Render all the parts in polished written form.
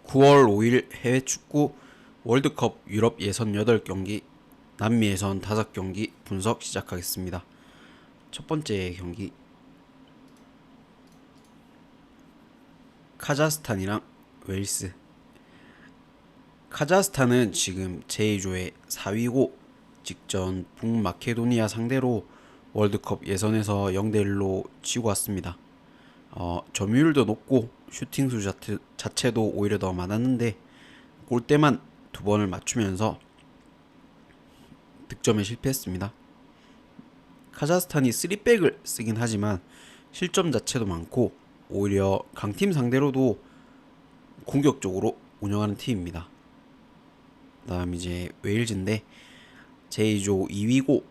9월 5일 해외 축구 월드컵 유럽 예선 8경기, 남미 예선 5경기 분석 시작하겠습니다. 첫 번째 경기, 카자흐스탄이랑 웨일스. 카자흐스탄은 지금 제2조의 4위고 직전 북마케도니아 상대로 월드컵 예선에서 0대1로 지고 왔습니다. 점유율도 높고 슈팅수 자체도 오히려 더 많았는데 골대만 2번을 맞추면서 득점에 실패했습니다. 카자흐스탄이 3백을 쓰긴 하지만 실점 자체도 많고 오히려 강팀 상대로도 공격적으로 운영하는 팀입니다. 그다음 이제 웨일즈인데 제2조 2위고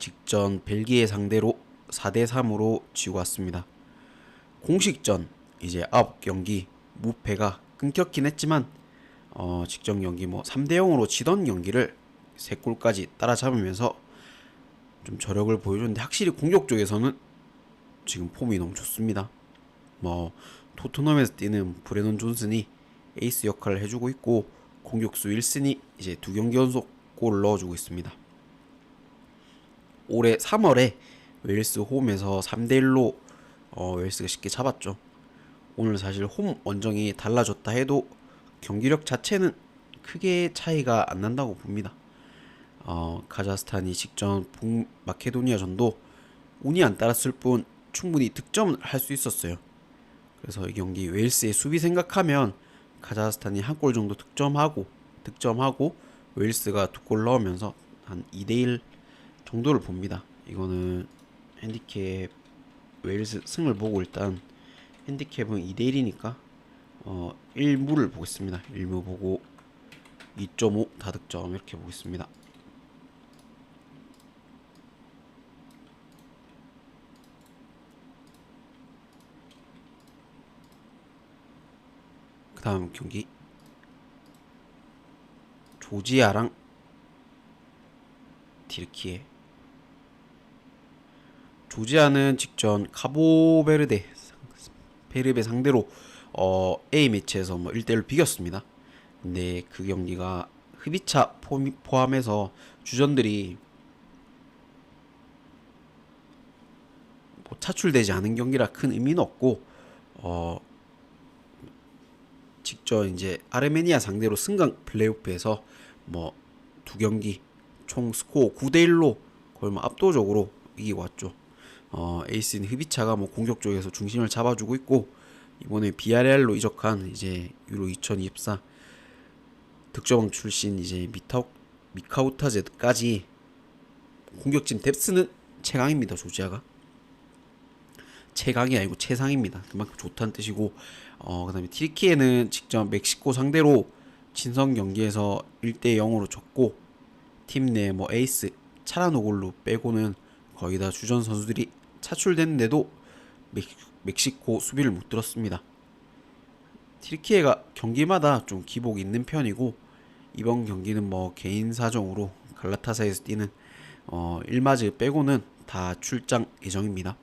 직전 벨기에 상대로 4대3으로 지고 왔습니다. 공식전 이제 9경기 무패가 끊겼긴 했지만 직전 경기 3대0으로 지던 경기를 3골까지 따라잡으면서 좀 저력을 보여줬는데 확실히 공격 쪽에서는 지금 폼이 너무 좋습니다. 토트넘에서 뛰는 브레넌 존슨이 에이스 역할을 해주고 있고 공격수 윌슨이 이제 2경기 연속 골을 넣어주고 있습니다. 올해 3월에 웨일스 홈에서 3대1로 웨일스가 쉽게 잡았죠. 오늘 사실 홈 원정이 달라졌다 해도 경기력 자체는 크게 차이가 안 난다고 봅니다. 카자흐스탄이 직전 북마케도니아전도 운이 안 따랐을 뿐 충분히 득점을 할 수 있었어요. 그래서 이 경기 웨일스의 수비 생각하면 카자흐스탄이 한 골 정도 득점하고 웨일스가 2골 넣으면서 한 2대1 정도를 봅니다. 이거는 핸디캡 웨일스 승을 보고 일단 핸디캡은 2대1이니까 1무를 보겠습니다. 1무 보고 2.5 다득점 이렇게 보겠습니다. 그 다음 경기 조지아랑 티르키예. 조지아는 직전 카보베르데 상대로 A매치에서 1대1로 비겼습니다. 근데 그 경기가 흡입차 포함해서 주전들이 차출되지 않은 경기라 큰 의미는 없고 직전 이제 아르메니아 상대로 승강 플레이오프에서 2경기 총 스코어 9대1로 거의 압도적으로 이기고 왔죠. 에이스인 흡입차가 공격 쪽에서 중심을 잡아주고 있고 이번에 비아레알로 이적한 이제 유로 2024 득점왕 출신 이제 미카우타제까지 공격진 뎁스는 최강입니다. 조지아가 최강이 아니고 최상입니다. 그만큼 좋다는 뜻이고 그 다음에 티르키예는 직전 멕시코 상대로 친선 경기에서 1대0으로 졌고 팀 내 에이스 차라노골루 빼고는 거의 다 주전 선수들이 차출됐는데도 멕시코 수비를 못 들었습니다. 티르키예가 경기마다 좀 기복이 있는 편이고 이번 경기는 개인 사정으로 갈라타사에서 뛰는 일마즈 빼고는 다 출전 예정입니다.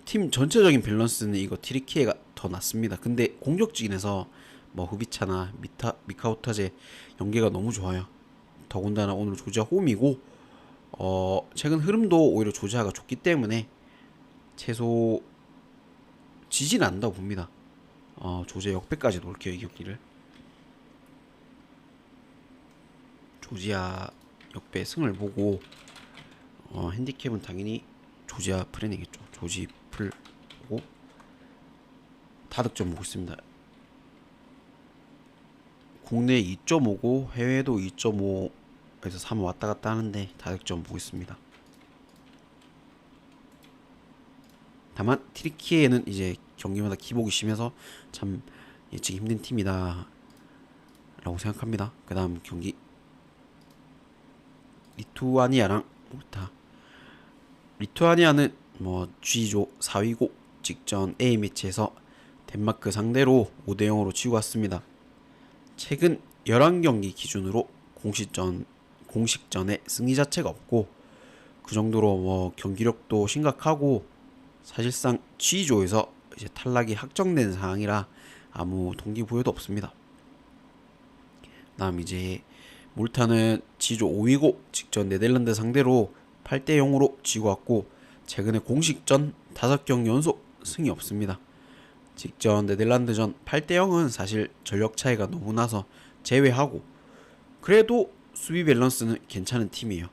팀 전체적인 밸런스는 이거 티르키예가 더 낫습니다. 근데 공격진에서 후비차나 미카우타제 연계가 너무 좋아요. 더군다나 오늘 조지아 홈이고 최근 흐름도 오히려 조지아가 좋기 때문에 최소 지진 않는다고 봅니다. 조지아 역배까지 놓을게요. 이 경기를 조지아 역배 승을 보고 핸디캡은 당연히 조지아 프레이겠죠. 조지풀 보고 다득점 보고 있습니다. 국내 2.5고 해외도 2.5에서 3 왔다 갔다 하는데 다득점 보고 있습니다. 다만 티르키예는 이제 경기마다 기복이 심해서 참 예측이 힘든 팀이다 라고 생각합니다. 그 다음 경기 리투아니아랑 몰타. 리투아니아는 G조 4위고 직전 A매치에서 덴마크 상대로 5대0으로 지고 왔습니다. 최근 11경기 기준으로 공식전에 승리 자체가 없고 그 정도로 경기력도 심각하고 사실상 G조에서 이제 탈락이 확정된 상황이라 아무 동기부여도 없습니다. 다음 이제 몰타는 지조 5위고 직전 네덜란드 상대로 8대 0으로 지고 왔고 최근에 공식전 5경 연속 승이 없습니다. 직전 네덜란드전 8대 0은 사실 전력 차이가 너무 나서 제외하고 그래도 수비 밸런스는 괜찮은 팀이에요.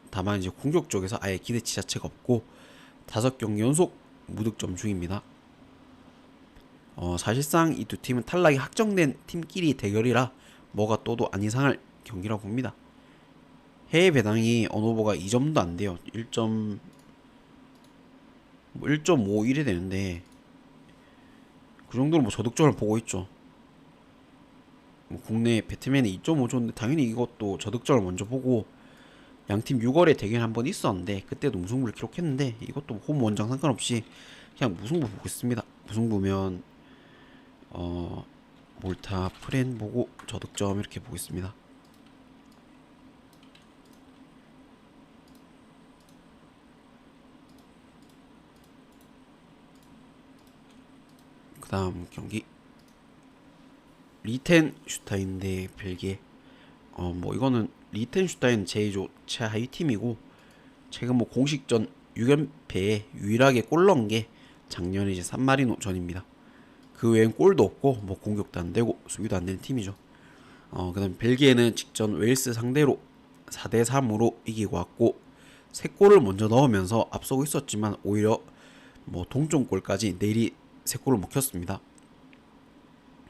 다만 이제 공격 쪽에서 아예 기대치 자체가 없고 5경 연속 무득점 중입니다. 사실상 이 두 팀은 탈락이 확정된 팀끼리 대결이라 뭐가 또도 안 이상할 경기라고 봅니다. 해외 배당이 언오버가 2점도 안 돼요. 1.51이 되는데 그 정도로 뭐 저득점을 보고 있죠. 뭐 국내 배트맨이 2.5 줬는데 당연히 이것도 저득점을 먼저 보고 양팀 6월에 대결 한번 있었는데 그때도 무승부를 기록했는데 이것도 홈 원정 상관없이 그냥 무승부 보고 있습니다. 무승부면 몰타 프렌 보고 저득점 이렇게 보고 있습니다. 그 다음 경기 리텐슈타인 대 벨기에. 뭐 이거는 리텐슈타인 제2조 최하위 팀이고 최근 뭐 공식전 6연패에 유일하게 골 넣은 게 작년 이제 산마리노 전입니다. 그 외엔 골도 없고 뭐 공격도 안 되고 수비도 안 되는 팀이죠. 그다음 벨기에는 직전 웨일스 상대로 4대 3으로 이기고 왔고 3골을 먼저 넣으면서 앞서고 있었지만 오히려 뭐 동점골까지 내리 3골을 먹혔습니다.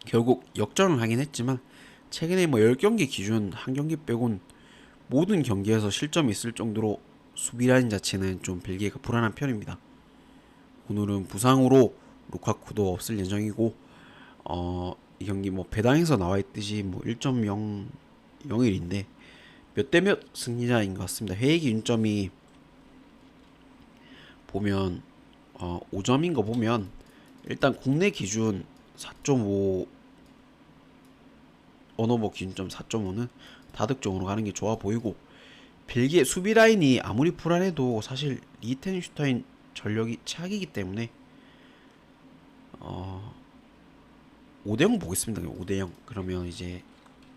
결국 역전을 하긴 했지만 최근에 뭐 10경기 기준 한 경기 빼곤 모든 경기에서 실점이 있을 정도로 수비 라인 자체는 좀 벨기에가 불안한 편입니다. 오늘은 부상으로 루카쿠도 없을 예정이고 이 경기 뭐 배당에서 나와 있듯이 뭐 1.001인데 몇 대 몇 승리자인 것 같습니다. 회의 기준점이 보면 5점인 거 보면 일단 국내 기준 4.5 언어버 기준점 4.5는 다득점으로 가는 게 좋아 보이고 벨기에 수비 라인이 아무리 불안해도 사실 리텐슈타인 전력이 최악이기 때문에 5대0 보겠습니다. 5대0 그러면 이제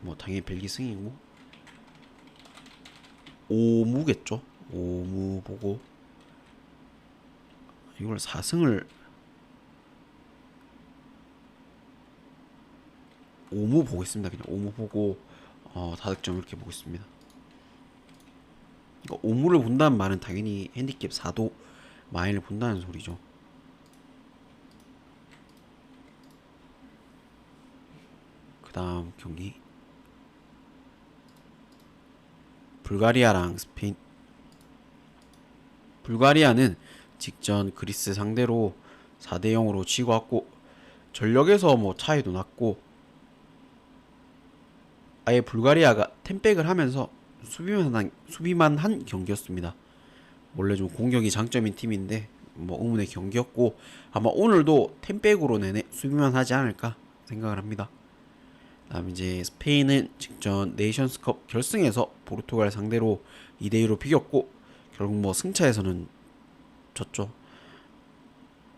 뭐 당연히 벨기 승이고 5무겠죠. 5무 보고 이걸 4승을 5무 보겠습니다. 그냥 5무 보고 다득점 이렇게 보겠습니다. 그러니까 5무를 본다는 말은 당연히 핸디캡 4도 마인을 본다는 소리죠. 그 다음 경기 불가리아랑 스페인. 불가리아는 직전 그리스 상대로 4대 0으로 지고 왔고 전력에서 뭐 차이도 났고 아예 불가리아가 템백을 하면서 수비만 한 경기였습니다. 원래 좀 공격이 장점인 팀인데 뭐 의문의 경기였고 아마 오늘도 템백으로 내내 수비만 하지 않을까 생각을 합니다. 다음 이제 스페인은 직전 네이션스컵 결승에서 포르투갈 상대로 2대2로 비겼고 결국 뭐 승차에서는 졌죠.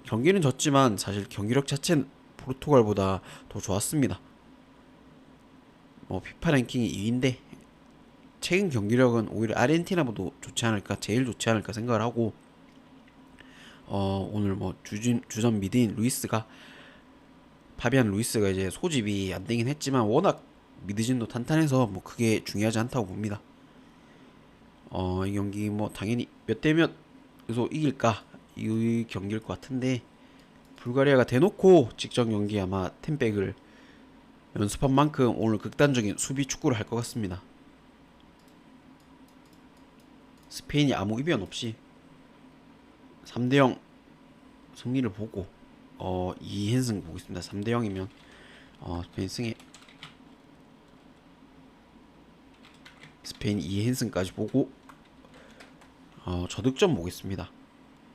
경기는 졌지만 사실 경기력 자체는 포르투갈보다 더 좋았습니다. 뭐 피파 랭킹이 2위인데 최근 경기력은 오히려 아르헨티나보다 좋지 않을까, 제일 좋지 않을까 생각을 하고 오늘 뭐 주전 미드인 파비안 루이스가 이제 소집이 안 되긴 했지만 워낙 미드진도 탄탄해서 뭐 크게 중요하지 않다고 봅니다. 이 경기 뭐 당연히 몇 대 몇에서 이길까 이 경기일 것 같은데 불가리아가 대놓고 직전 경기 아마 템백을 연습한 만큼 오늘 극단적인 수비 축구를 할 것 같습니다. 스페인이 아무 이변 없이 3대 0 승리를 보고 이hen승 보고 있습니다. 3대 0이면 스페인 승에 스페인 이hen승까지 보고 저득점 보겠습니다.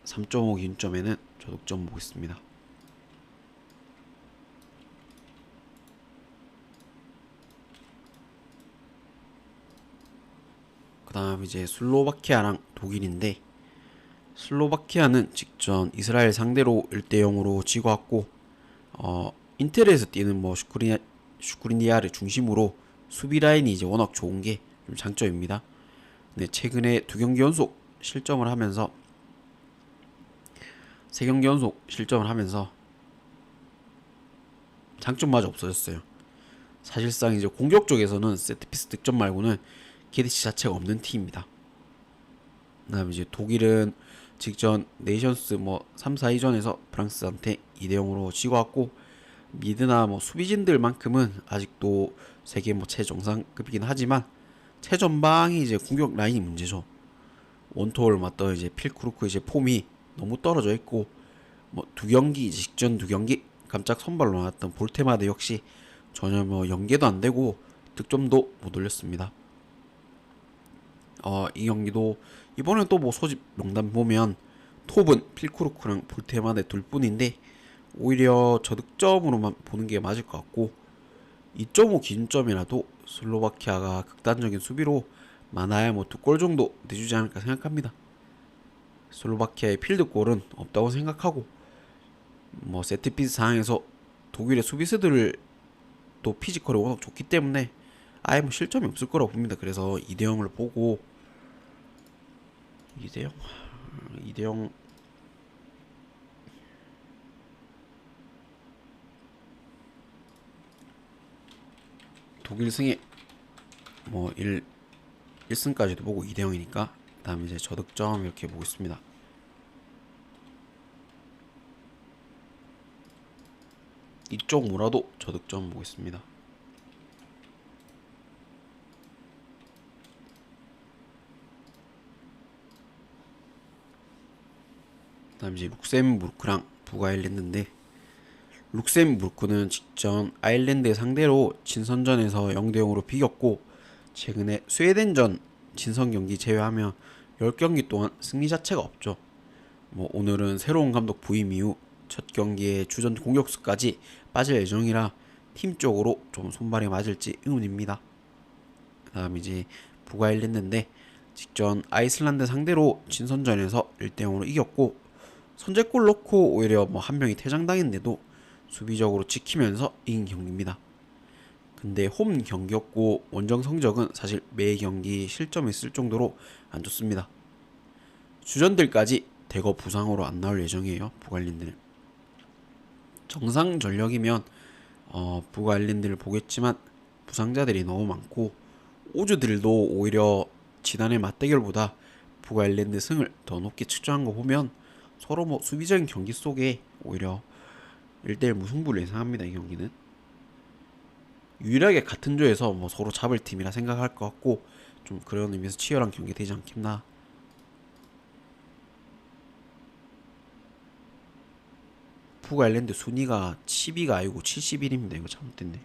3.5 기준점에는 저득점 보겠습니다. 그 다음 이제 슬로바키아랑 독일인데 슬로바키아는 직전 이스라엘 상대로 1대0으로 지고 왔고 인텔에서 뛰는 뭐 슈크리니아를 중심으로 수비 라인이 이제 워낙 좋은 게 좀 장점입니다. 네, 최근에 2경기 연속 실점을 하면서 3경기 연속 실점을 하면서 장점마저 없어졌어요. 사실상 이제 공격 쪽에서는 세트피스 득점 말고는 기대치 자체가 없는 팀입니다. 그다음에 이제 독일은 직전 네이션스 뭐 3, 4위전에서 프랑스한테 2대0으로 지고 왔고 미드나 뭐 수비진들만큼은 아직도 세계 뭐 최정상급이긴 하지만 최전방이 이제 공격 라인이 문제죠. 원톱을 맡던 이제 필크루크 이제 폼이 너무 떨어져 있고 뭐 2경기 직전 2경기 깜짝 선발로 나왔던 볼테마드 역시 전혀 뭐 연계도 안 되고 득점도 못 올렸습니다. 이 경기도 이번엔 또 뭐 소집 명단 보면 톱은 필크루크랑 볼테마드 둘뿐인데 오히려 저득점으로만 보는 게 맞을 것 같고 2.5 기준점이라도 슬로바키아가 극단적인 수비로 많아야 뭐 2골 정도 내주지 않을까 생각합니다. 슬로바키아의 필드골은 없다고 생각하고 뭐 세트피스 상황에서 독일의 수비수들을 또 피지컬이 워낙 좋기 때문에 아예 뭐 실점이 없을 거라고 봅니다. 그래서 2대0을 보고 2대0 2대0 독일 승에 뭐 1승까지도 보고 2대0이니까 그 다음에 이제 저득점 이렇게 보겠습니다. 이쪽 뭐라도 저득점 보겠습니다. 그 다음 이제 룩셈부르크랑 북아일랜드인데 룩셈부르크는 직전 아일랜드 상대로 친선전에서 0대0으로 비겼고 최근에 스웨덴전 친선 경기 제외하면 10경기 동안 승리 자체가 없죠. 뭐 오늘은 새로운 감독 부임 이후 첫 경기에 주전 공격수까지 빠질 예정이라 팀 쪽으로 좀 손발이 맞을지 의문입니다. 그 다음 이제 북아일랜드인데 직전 아이슬란드 상대로 친선전에서 1대0으로 이겼고 선제골 넣고 오히려 뭐 한 명이 퇴장당했는데도 수비적으로 지키면서 이긴 경기입니다. 근데 홈 경기였고 원정 성적은 사실 매 경기 실점이 있을 정도로 안 좋습니다. 주전들까지 대거 부상으로 안 나올 예정이에요. 북아일랜드는 정상 전력이면 북아일랜드를 보겠지만 부상자들이 너무 많고 오즈들도 오히려 지난해 맞대결보다 북아일랜드 승을 더 높게 측정한 거 보면 서로 뭐 수비적인 경기 속에 오히려 1대1 무승부를 예상합니다. 이 경기는 유일하게 같은 조에서 뭐 서로 잡을 팀이라 생각할 것 같고 좀 그런 의미에서 치열한 경기 되지 않겠나. 북아일랜드 순위가 12가 아니고 71입니다. 이거 잘못됐네.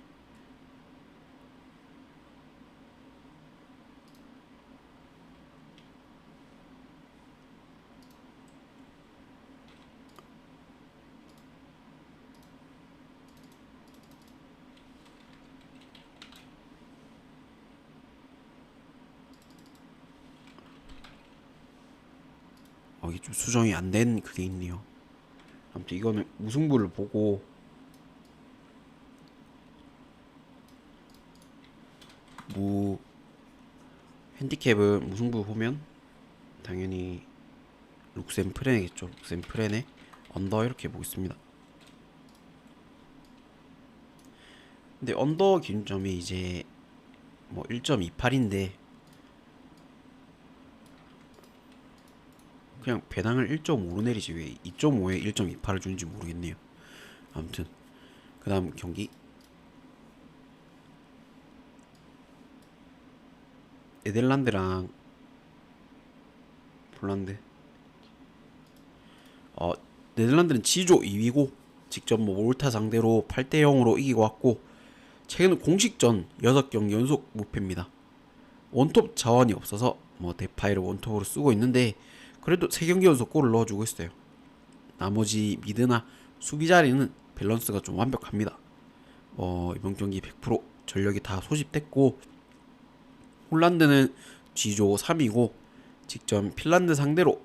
이게 좀 수정이 안 된 그게 있네요. 아무튼 이거는 무승부를 보고 무 핸디캡은 무승부 보면 당연히 룩셈프레네겠죠. 룩셈프레네 언더 이렇게 보겠습니다. 근데 언더 기준점이 이제 뭐 1.28인데 그냥 배당을 1.5로 내리지 왜 2.5에 1.28을 주는지 모르겠네요. 아무튼 그 다음 경기 네덜란드랑 폴란드. 네덜란드는 지조 2위고 직접 뭐 몰타 상대로 8대0으로 이기고 왔고 최근 공식전 6경기 연속 무패입니다. 원톱 자원이 없어서 뭐 데파이를 원톱으로 쓰고 있는데 그래도 3경기 연속 골을 넣어주고 있어요. 나머지 미드나 수비 자리는 밸런스가 좀 완벽합니다. 이번 경기 100% 전력이 다 소집됐고 홀란드는 G조 3위고 직전 핀란드 상대로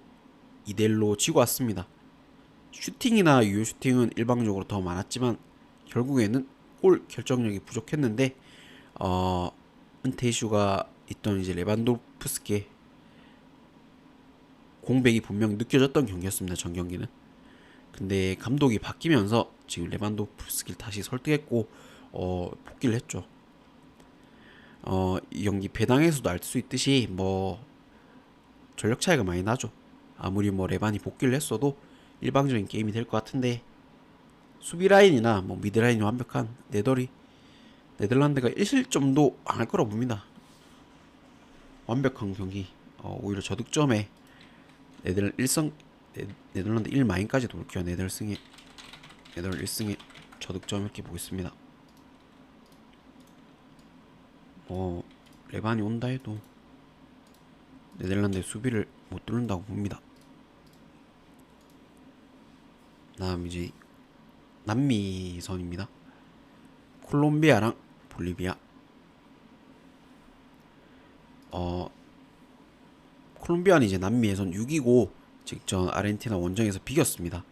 2대1로 지고 왔습니다. 슈팅이나 유효 슈팅은 일방적으로 더 많았지만 결국에는 골 결정력이 부족했는데 은퇴 이슈가 있던 이제 레반도프스키의 공백이 분명 느껴졌던 경기였습니다. 전 경기는. 근데 감독이 바뀌면서 지금 레반도프스키를 다시 설득했고 복귀를 했죠. 이 경기 배당에서도 알 수 있듯이 뭐 전력 차이가 많이 나죠. 아무리 뭐 레반이 복귀를 했어도 일방적인 게임이 될 것 같은데 수비 라인이나 뭐 미드 라인이 완벽한 네덜란드가 1실점도 안 할 거라고 봅니다. 완벽한 경기. 오히려 저득점에 네덜란드 1마인까지 돌게요. 네덜 1승에 저득점 이렇게 보겠습니다. 레반이 온다 해도 네덜란드의 수비를 못 뚫는다고 봅니다. 다음 이제 남미선입니다. 콜롬비아랑 볼리비아. 콜롬비아는 이제 남미에선 6위고 직전 아르헨티나 원정에서 비겼습니다.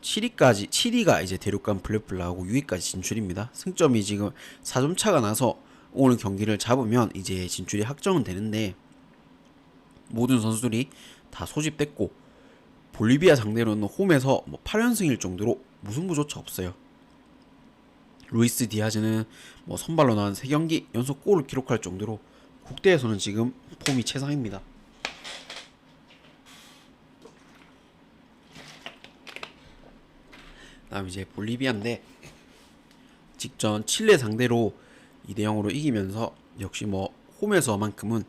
7위가 이제 대륙간 플레이오프를 나오고 6위까지 진출입니다. 승점이 지금 4점 차가 나서 오늘 경기를 잡으면 이제 진출이 확정은 되는데 모든 선수들이 다 소집됐고 볼리비아 상대로는 홈에서 뭐 8연승일 정도로 무승부조차 없어요. 루이스 디아즈는 뭐 선발로 나온 3경기 연속 골을 기록할 정도로 국대에서는 지금 폼이 최상입니다. 다음 이제 볼리비아인데 직전 칠레 상대로 2대0으로 이기면서 역시 뭐 홈에서만큼은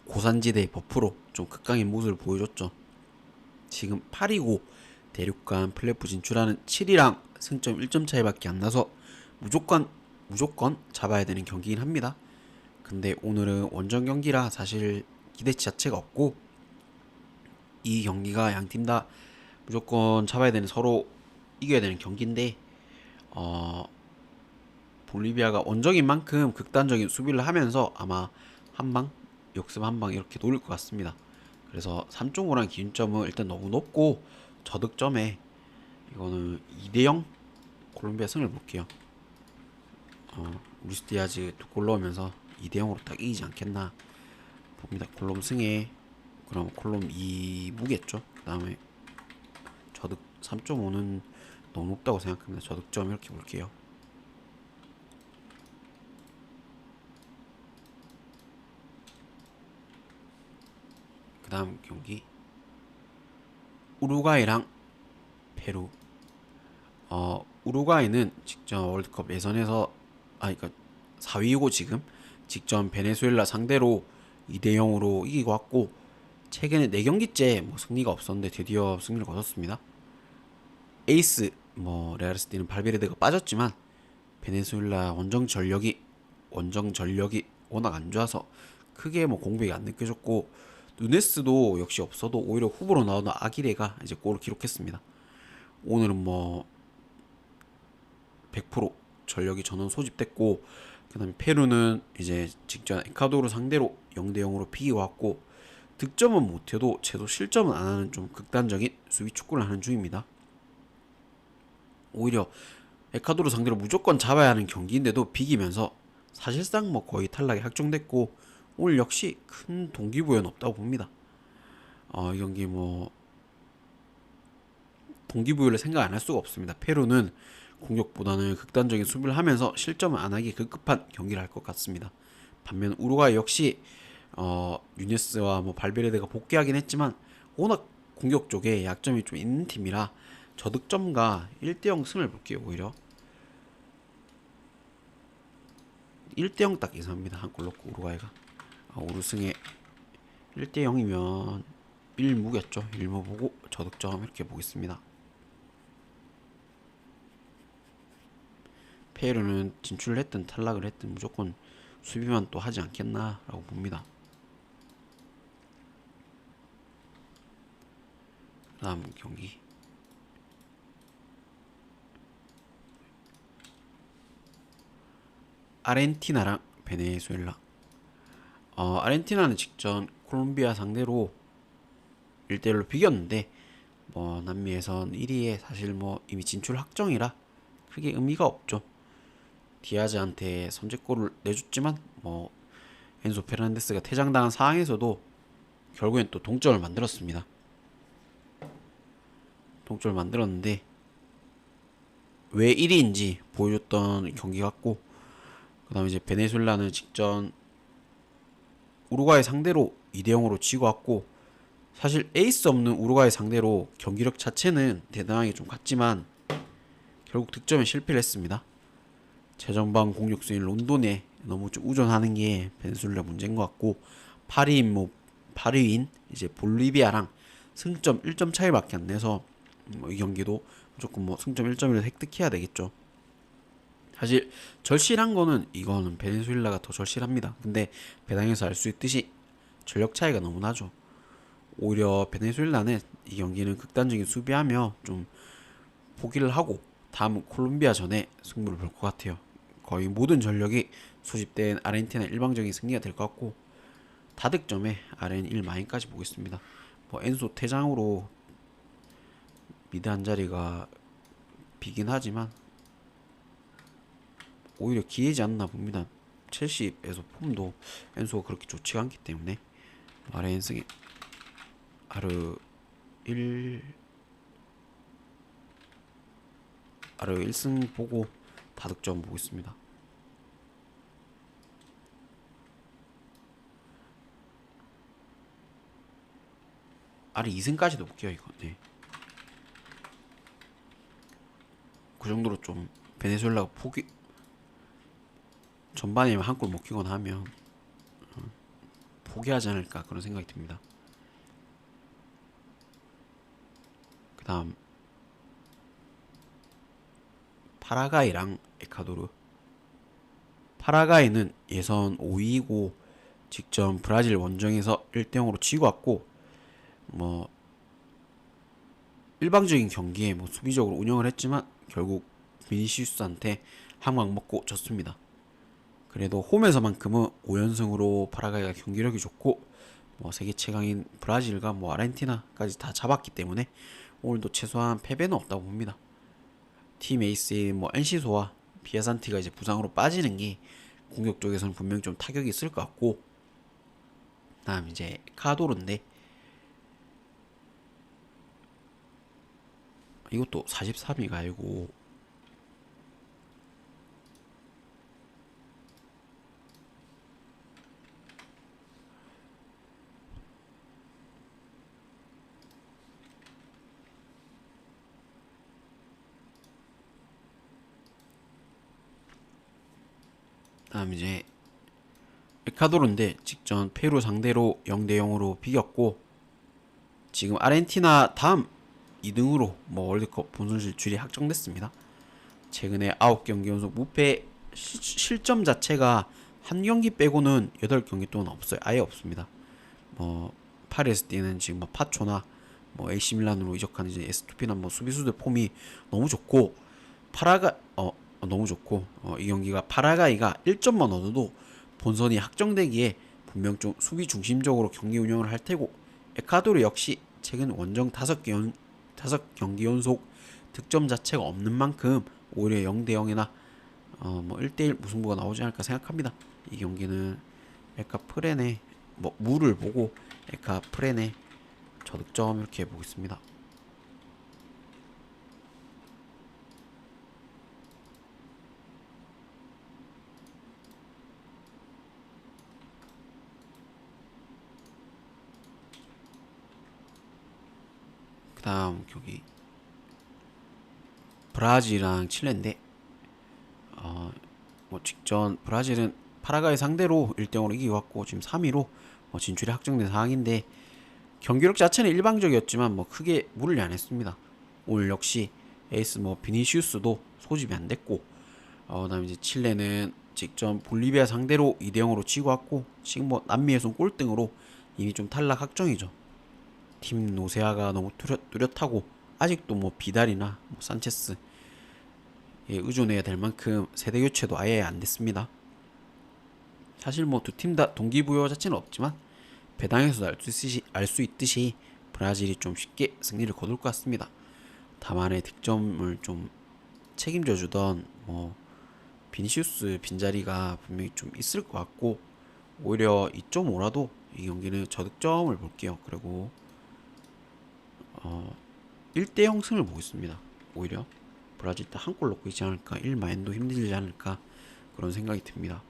고산지대 버프로 좀 극강인 모습을 보여줬죠. 지금 8위고 대륙간 플레이오프 진출하는 7위랑 승점 1점 차이밖에 안 나서 무조건 잡아야 되는 경기긴 합니다. 근데 오늘은 원정 경기라 사실 기대치 자체가 없고 이 경기가 양팀 다 무조건 잡아야 되는, 서로 이겨야 되는 경기인데 볼리비아가 원정인 만큼 극단적인 수비를 하면서 아마 한방 역습 한방 이렇게 노릴 것 같습니다. 그래서 3.5란 기준점은 일단 너무 높고 저득점에 이거는 2대0 콜롬비아 승을 볼게요. 루이스 디아즈 2골 넣으면서 2대0으로 딱 이기지 않겠나 봅니다. 콜롬 승에 그럼 콜롬 2무겠죠. 그 다음에 저득 3.5는 너무 높다고 생각합니다. 저득점 이렇게 볼게요. 그 다음 경기 우루과이랑 페루. 우루과이는 직전 월드컵 예선에서 그러니까 4위고 지금 직전 베네수엘라 상대로 2대0으로 이기고 왔고 최근에 4경기째 뭐 승리가 없었는데 드디어 승리를 거뒀습니다. 에이스 뭐 레알스티는 발베르데가 빠졌지만 베네수엘라 원정 전력이 워낙 안 좋아서 크게 뭐 공백이 안 느껴졌고 누네스도 역시 없어도 오히려 후보로 나오던 아기레가 이제 골을 기록했습니다. 오늘은 뭐 100% 전력이 전원 소집됐고 그다음에 페루는 이제 직전 에콰도르 상대로 0대0으로 비기고 왔고 득점은 못해도 채도 실점은 안 하는 좀 극단적인 수비 축구를 하는 중입니다. 오히려 에콰도르 상대로 무조건 잡아야 하는 경기인데도 비기면서 사실상 뭐 거의 탈락이 확정됐고 오늘 역시 큰 동기부여는 없다고 봅니다. 이 경기 뭐 동기부여를 생각 안 할 수가 없습니다. 페루는 공격보다는 극단적인 수비를 하면서 실점을 안 하기 급급한 경기를 할 것 같습니다. 반면 우루과이 역시 유네스와 뭐 발베르데가 복귀하긴 했지만 워낙 공격 쪽에 약점이 좀 있는 팀이라 저득점과 1대0 승을 볼게요. 오히려 1대0 딱 예상합니다. 한 골 넣고 우루과이가 우루승에 1대0이면 1무겠죠. 1무 보고 저득점 이렇게 보겠습니다. 페루는 진출을 했든 탈락을 했든 무조건 수비만 또 하지 않겠나 라고 봅니다. 다음 경기 아르헨티나랑 베네수엘라. 아르헨티나는 직전 콜롬비아 상대로 1대1로 비겼는데 뭐 남미 예선 1위에 사실 뭐 이미 진출 확정이라 크게 의미가 없죠. 디아즈한테 선제골을 내줬지만 뭐 엔소 페르난데스가 퇴장당한 상황에서도 결국엔 또 동점을 만들었습니다. 동점을 만들었는데 왜 1위인지 보여줬던 경기 같고, 그 다음에 이제 베네수엘라는 직전 우루과이 상대로 2대0으로 지고 왔고, 사실 에이스 없는 우루과이 상대로 경기력 자체는 대단하게 좀 같지만 결국 득점에 실패를 했습니다. 최전방 공격수인 론돈에 너무 좀 우존하는 게 베네수엘라 문제인 것 같고, 8위인 이제 볼리비아랑 승점 1점 차이밖에 안 내서 이 경기도 무조건 뭐 승점 1점이라도 획득해야 되겠죠. 사실 절실한 거는 이거는 베네수엘라가 더 절실합니다. 근데 배당에서 알 수 있듯이 전력 차이가 너무 나죠. 오히려 베네수엘라는 이 경기는 극단적인 수비하며 좀 포기를 하고 다음 콜롬비아 전에 승부를 볼 것 같아요. 거의 모든 전력이 소집된 아르헨티나 일방적인 승리가 될 것 같고, 다득점에 아르헨 1마인까지 보겠습니다. 뭐 엔소 퇴장으로 미드 한 자리가 비긴 하지만 오히려 기회지 않나 봅니다. 첼시에서 폼도 엔소가 그렇게 좋지가 않기 때문에 아르헨 승에 아르 1승 보고 다득점 보겠습니다. 아르 2승까지도 볼게요 이거. 네. 그 정도로 좀 베네수엘라가 포기 전반에 한 골 먹히거나 하면 포기하지 않을까 그런 생각이 듭니다. 그 다음 파라과이랑 에콰도르. 파라과이는 예선 5위이고 직전 브라질 원정에서 1대0으로 지고 왔고, 뭐 일방적인 경기에 뭐 수비적으로 운영을 했지만 결국 비니시우스한테 한 방 먹고 졌습니다. 그래도 홈에서만큼은 5연승으로 파라과이가 경기력이 좋고 뭐 세계 최강인 브라질과 뭐 아르헨티나까지 다 잡았기 때문에 오늘도 최소한 패배는 없다고 봅니다. 팀 에이스인 뭐 엔시소와 비아산티가 이제 부상으로 빠지는 게 공격 쪽에서는 분명 좀 타격이 있을 것 같고, 다음 이제 카도르인데 이것도 43위가 알고 다음 이제 에콰도르인데 직전 페루 상대로 0대0으로 비겼고, 지금 아르헨티나 다음 2등으로 뭐 월드컵 본선 진출이 확정됐습니다. 최근에 9경기 연속 무패, 실점 자체가 한 경기 빼고는 8경기 동안 없어요. 아예 없습니다. 뭐 파리에서 뛰는 지금 뭐 파초나 뭐 AC 밀란으로 이적한 이제 에스투피나 뭐 수비수들 폼이 너무 좋고, 너무 좋고, 이 경기가 파라과이가 1점만 얻어도 본선이 확정되기에 분명 좀 수비 중심적으로 경기 운영을 할 테고, 에콰도르 역시 최근 원정 5경기 연속 득점 자체가 없는 만큼 오히려 0대0이나 뭐 1대1 무승부가 나오지 않을까 생각합니다. 이 경기는 에카 프렌의 뭐 무를 보고 에카 프렌의 저득점 이렇게 해보겠습니다. 그 다음 경기 브라질이랑 칠레인데, 뭐 직전 브라질은 파라과이 상대로 1대0으로 이겨왔고 지금 3위로 진출이 확정된 상황인데, 경기력 자체는 일방적이었지만 뭐 크게 무리를 안 했습니다. 오늘 역시 에이스 뭐 비니시우스도 소집이 안 됐고, 그다음에 이제 칠레는 직전 볼리비아 상대로 2대0으로 지고 왔고 지금 뭐 남미에선 꼴등으로 이미 좀 탈락 확정이죠. 팀 노세아가 너무 뚜렷하고 아직도 뭐 비달이나 뭐 산체스 의존해야 될 만큼 세대 교체도 아예 안 됐습니다. 사실 뭐 두 팀 다 동기부여 자체는 없지만 배당에서 알 수 있듯이 브라질이 좀 쉽게 승리를 거둘 것 같습니다. 다만의 득점을 좀 책임져 주던 비니시우스 빈자리가 분명히 좀 있을 것 같고, 오히려 2.5라도 이 경기는 저득점을 볼게요. 그리고 1대0 승을 보겠습니다. 오히려 브라질 딱 한 골 넣고 있지 않을까, 1마인도 힘들지 않을까 그런 생각이 듭니다.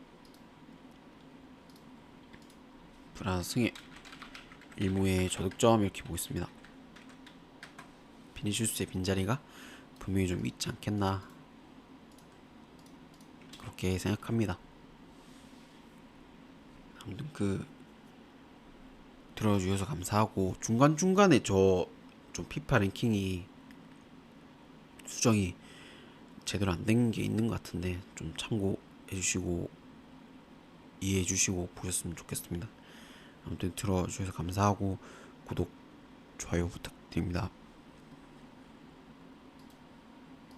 프랑스 승에 1무의 저득점 이렇게 보겠습니다. 비니시우스의 빈자리가 분명히 좀 있지 않겠나 그렇게 생각합니다. 아무튼 들어주셔서 감사하고, 중간중간에 저 좀 피파 랭킹이 수정이 제대로 안 된 게 있는 것 같은데 좀 참고해 주시고 이해해 주시고 보셨으면 좋겠습니다. 아무튼 들어주셔서 감사하고 구독, 좋아요 부탁드립니다.